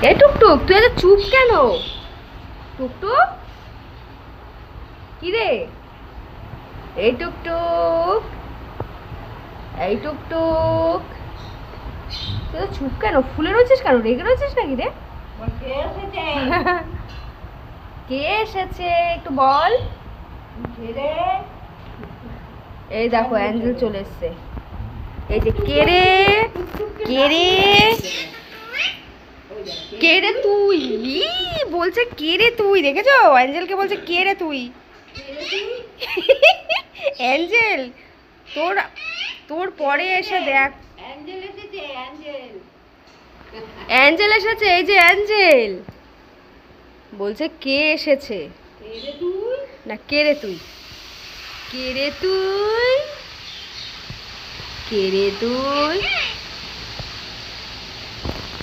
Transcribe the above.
এ টুকটুক, তুই এত চুপ কেন? টুকটুক, কি রে? এই টুকটুক, এই টুকটুক, তুই তো চুপ কেন? ফুলে রয়েছিস কেন? রেগে রয়েছিস নাকি রে? কে এসেছে একটু বল। এই দেখো অ্যাঞ্জেল চলে এসছে। এই যে কে রে? কে রে? কে রে তুই? বলছে কে রে তুই? দেখেছো অ্যাঞ্জেলকে বলছে কে রে তুই? অ্যাঞ্জেল, তোর তোর পরে এসে দেখ। অ্যাঞ্জেল এসেছে, এই যে অ্যাঞ্জেল বলছে কে এসেছে না, কে রে তুই? কে রে তুই? কে রে তুই?